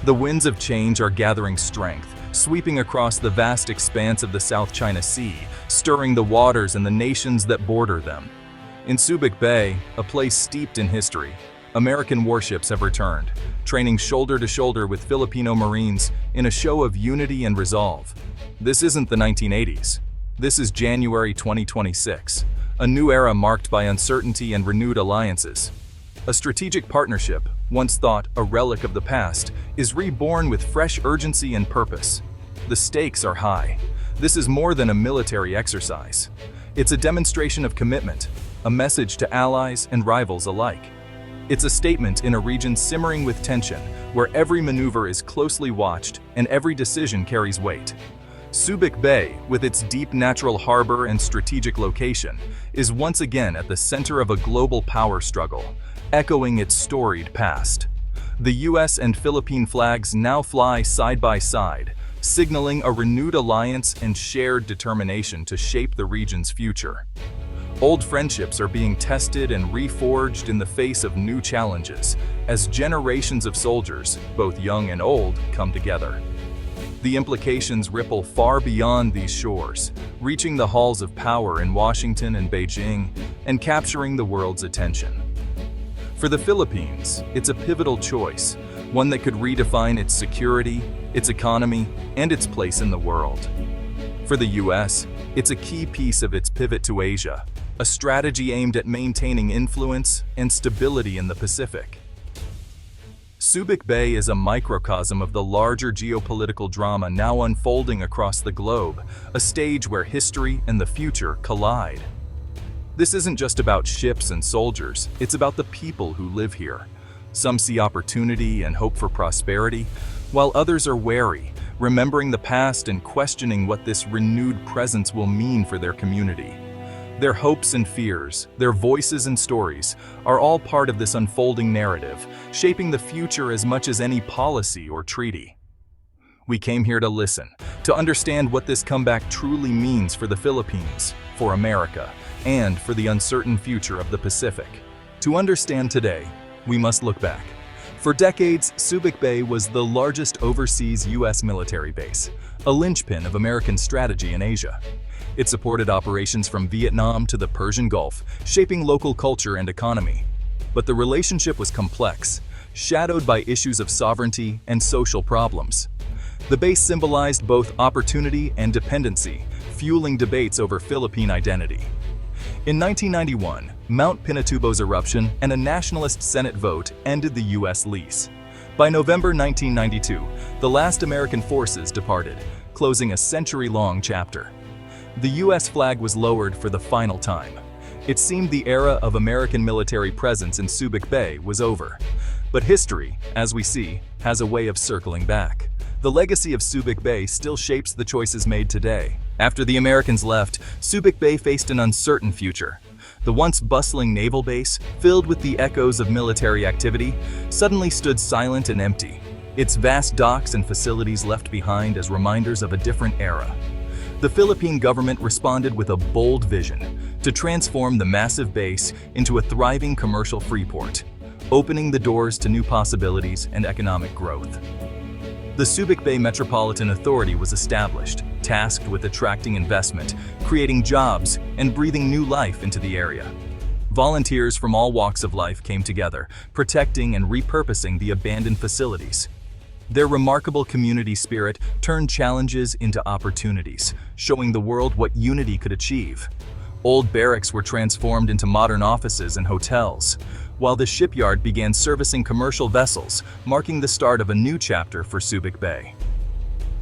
The winds of change are gathering strength, sweeping across the vast expanse of the South China Sea, stirring the waters and the nations that border them. In Subic Bay, a place steeped in history, American warships have returned, training shoulder to shoulder with Filipino Marines in a show of unity and resolve. This isn't the 1980s. This is January 2026, a new era marked by uncertainty and renewed alliances. A strategic partnership, once thought a relic of the past, is reborn with fresh urgency and purpose. The stakes are high. This is more than a military exercise. It's a demonstration of commitment, a message to allies and rivals alike. It's a statement in a region simmering with tension, where every maneuver is closely watched and every decision carries weight. Subic Bay, with its deep natural harbor and strategic location, is once again at the center of a global power struggle, echoing its storied past. The US and Philippine flags now fly side by side, signaling a renewed alliance and shared determination to shape the region's future. Old friendships are being tested and reforged in the face of new challenges, as generations of soldiers, both young and old, come together. The implications ripple far beyond these shores, reaching the halls of power in Washington and Beijing, and capturing the world's attention. For the Philippines, it's a pivotal choice, one that could redefine its security, its economy, and its place in the world. For the US, it's a key piece of its pivot to Asia, a strategy aimed at maintaining influence and stability in the Pacific. Subic Bay is a microcosm of the larger geopolitical drama now unfolding across the globe, a stage where history and the future collide. This isn't just about ships and soldiers, it's about the people who live here. Some see opportunity and hope for prosperity, while others are wary, remembering the past and questioning what this renewed presence will mean for their community. Their hopes and fears, their voices and stories, are all part of this unfolding narrative, shaping the future as much as any policy or treaty. We came here to listen, to understand what this comeback truly means for the Philippines, for America, and for the uncertain future of the Pacific. To understand today, we must look back. For decades, Subic Bay was the largest overseas U.S. military base, a linchpin of American strategy in Asia. It supported operations from Vietnam to the Persian Gulf, shaping local culture and economy. But the relationship was complex, shadowed by issues of sovereignty and social problems. The base symbolized both opportunity and dependency, fueling debates over Philippine identity. In 1991, Mount Pinatubo's eruption and a nationalist Senate vote ended the U.S. lease. By November 1992, the last American forces departed, closing a century-long chapter. The U.S. flag was lowered for the final time. It seemed the era of American military presence in Subic Bay was over. But history, as we see, has a way of circling back. The legacy of Subic Bay still shapes the choices made today. After the Americans left, Subic Bay faced an uncertain future. The once bustling naval base, filled with the echoes of military activity, suddenly stood silent and empty, its vast docks and facilities left behind as reminders of a different era. The Philippine government responded with a bold vision to transform the massive base into a thriving commercial freeport, opening the doors to new possibilities and economic growth. The Subic Bay Metropolitan Authority was established, tasked with attracting investment, creating jobs, and breathing new life into the area. Volunteers from all walks of life came together, protecting and repurposing the abandoned facilities. Their remarkable community spirit turned challenges into opportunities, showing the world what unity could achieve. Old barracks were transformed into modern offices and hotels, while the shipyard began servicing commercial vessels, marking the start of a new chapter for Subic Bay.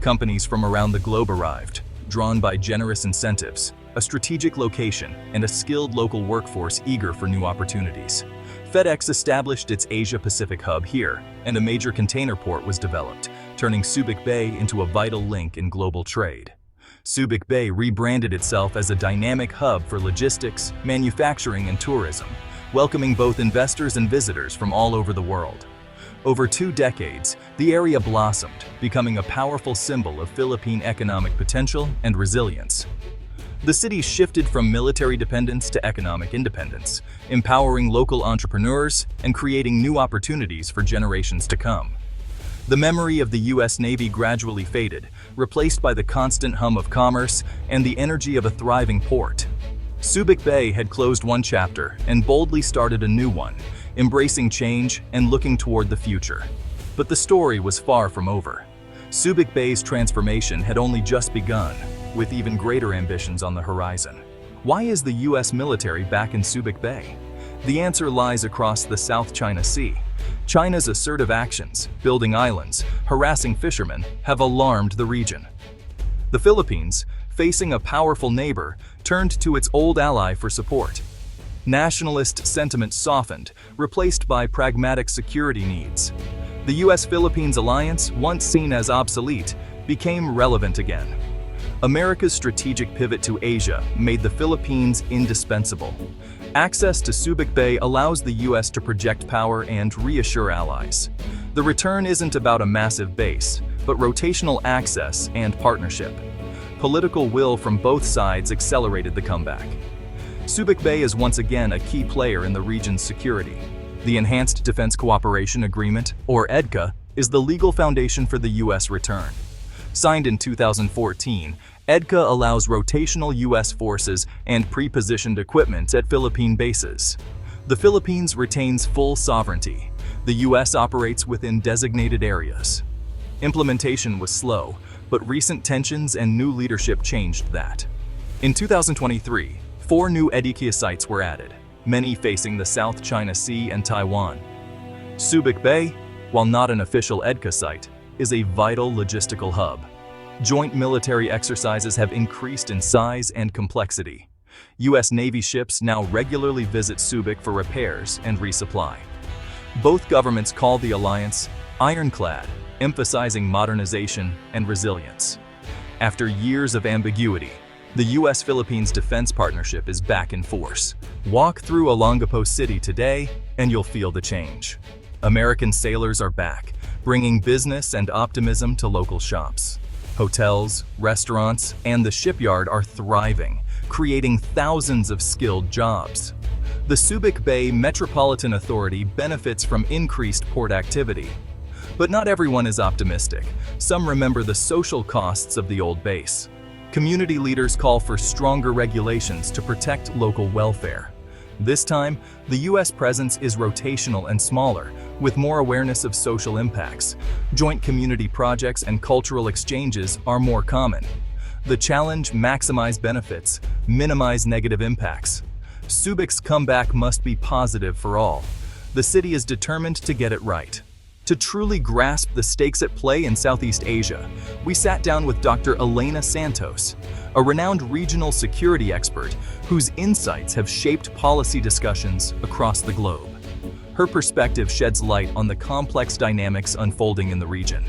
Companies from around the globe arrived, drawn by generous incentives, a strategic location, and a skilled local workforce eager for new opportunities. FedEx established its Asia-Pacific hub here, and a major container port was developed, turning Subic Bay into a vital link in global trade. Subic Bay rebranded itself as a dynamic hub for logistics, manufacturing, and tourism, welcoming both investors and visitors from all over the world. Over 2 decades, the area blossomed, becoming a powerful symbol of Philippine economic potential and resilience. The city shifted from military dependence to economic independence, empowering local entrepreneurs and creating new opportunities for generations to come. The memory of the U.S. Navy gradually faded, replaced by the constant hum of commerce and the energy of a thriving port. Subic Bay had closed one chapter and boldly started a new one, embracing change and looking toward the future. But the story was far from over. Subic Bay's transformation had only just begun, with even greater ambitions on the horizon. Why is the U.S. military back in Subic Bay? The answer lies across the South China Sea. China's assertive actions, building islands, harassing fishermen, have alarmed the region. The Philippines, facing a powerful neighbor, turned to its old ally for support. Nationalist sentiment softened, replaced by pragmatic security needs. The U.S.-Philippines alliance, once seen as obsolete, became relevant again. America's strategic pivot to Asia made the Philippines indispensable. Access to Subic Bay allows the U.S. to project power and reassure allies. The return isn't about a massive base, but rotational access and partnership. Political will from both sides accelerated the comeback. Subic Bay is once again a key player in the region's security. The Enhanced Defense Cooperation Agreement, or EDCA, is the legal foundation for the U.S. return. Signed in 2014, EDCA allows rotational U.S. forces and pre-positioned equipment at Philippine bases. The Philippines retains full sovereignty. The U.S. operates within designated areas. Implementation was slow, but recent tensions and new leadership changed that. In 2023, 4 new EDCA sites were added, many facing the South China Sea and Taiwan. Subic Bay, while not an official EDCA site, is a vital logistical hub. Joint military exercises have increased in size and complexity. U.S. Navy ships now regularly visit Subic for repairs and resupply. Both governments call the alliance ironclad, emphasizing modernization and resilience. After years of ambiguity, the U.S.-Philippines defense partnership is back in force. Walk through Olongapo City today and you'll feel the change. American sailors are back, bringing business and optimism to local shops. Hotels, restaurants, and the shipyard are thriving, creating thousands of skilled jobs. The Subic Bay Metropolitan Authority benefits from increased port activity. But not everyone is optimistic. Some remember the social costs of the old base. Community leaders call for stronger regulations to protect local welfare. This time, the U.S. presence is rotational and smaller, with more awareness of social impacts. Joint community projects and cultural exchanges are more common. The challenge: maximize benefits, minimize negative impacts. Subic's comeback must be positive for all. The city is determined to get it right. To truly grasp the stakes at play in Southeast Asia, we sat down with Dr. Elena Santos, a renowned regional security expert whose insights have shaped policy discussions across the globe. Her perspective sheds light on the complex dynamics unfolding in the region.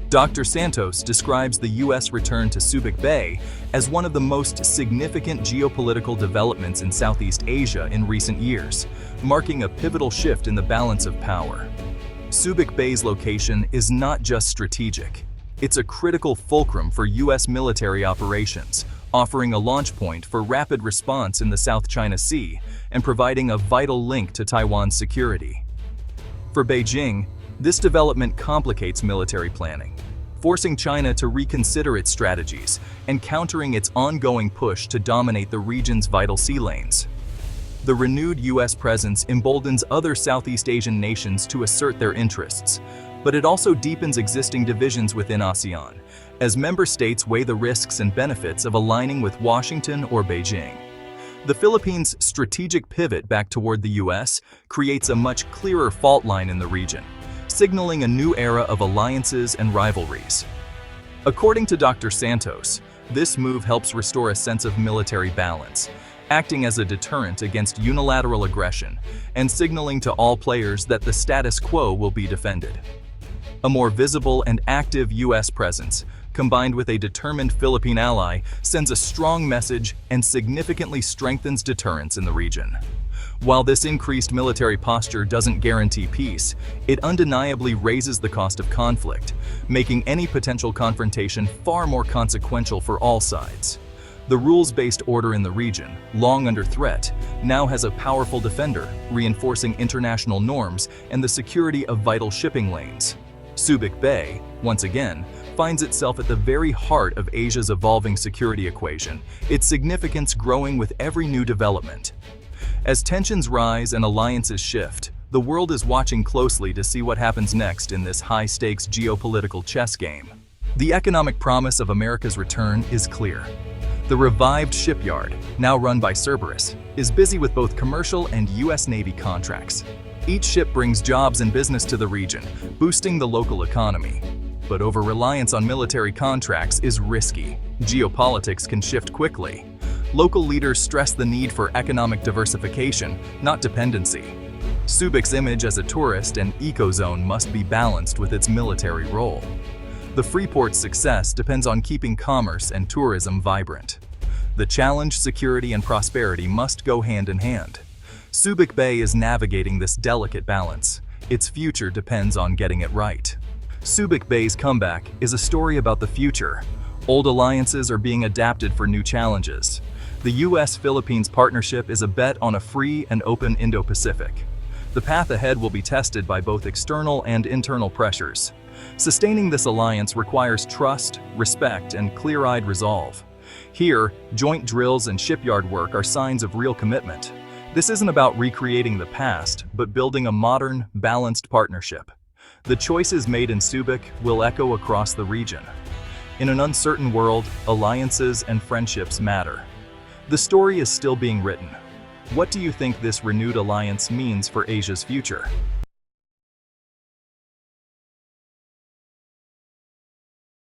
Dr. Santos describes the U.S. return to Subic Bay as one of the most significant geopolitical developments in Southeast Asia in recent years, marking a pivotal shift in the balance of power. Subic Bay's location is not just strategic. It's a critical fulcrum for U.S. military operations, offering a launch point for rapid response in the South China Sea and providing a vital link to Taiwan's security. For Beijing, this development complicates military planning, forcing China to reconsider its strategies and countering its ongoing push to dominate the region's vital sea lanes. The renewed U.S. presence emboldens other Southeast Asian nations to assert their interests, but it also deepens existing divisions within ASEAN, as member states weigh the risks and benefits of aligning with Washington or Beijing. The Philippines' strategic pivot back toward the U.S. creates a much clearer fault line in the region, signaling a new era of alliances and rivalries. According to Dr. Santos, this move helps restore a sense of military balance, acting as a deterrent against unilateral aggression and signaling to all players that the status quo will be defended. A more visible and active U.S. presence, combined with a determined Philippine ally, sends a strong message and significantly strengthens deterrence in the region. While this increased military posture doesn't guarantee peace, it undeniably raises the cost of conflict, making any potential confrontation far more consequential for all sides. The rules-based order in the region, long under threat, now has a powerful defender, reinforcing international norms and the security of vital shipping lanes. Subic Bay, once again, finds itself at the very heart of Asia's evolving security equation, its significance growing with every new development. As tensions rise and alliances shift, the world is watching closely to see what happens next in this high-stakes geopolitical chess game. The economic promise of America's return is clear. The revived shipyard, now run by Cerberus, is busy with both commercial and U.S. Navy contracts. Each ship brings jobs and business to the region, boosting the local economy. But over-reliance on military contracts is risky. Geopolitics can shift quickly. Local leaders stress the need for economic diversification, not dependency. Subic's image as a tourist and eco-zone must be balanced with its military role. The Freeport's success depends on keeping commerce and tourism vibrant. The challenge, security, and prosperity must go hand in hand. Subic Bay is navigating this delicate balance. Its future depends on getting it right. Subic Bay's comeback is a story about the future. Old alliances are being adapted for new challenges. The U.S.-Philippines partnership is a bet on a free and open Indo-Pacific. The path ahead will be tested by both external and internal pressures. Sustaining this alliance requires trust, respect, and clear-eyed resolve. Here, joint drills and shipyard work are signs of real commitment. This isn't about recreating the past, but building a modern, balanced partnership. The choices made in Subic will echo across the region. In an uncertain world, alliances and friendships matter. The story is still being written. What do you think this renewed alliance means for Asia's future?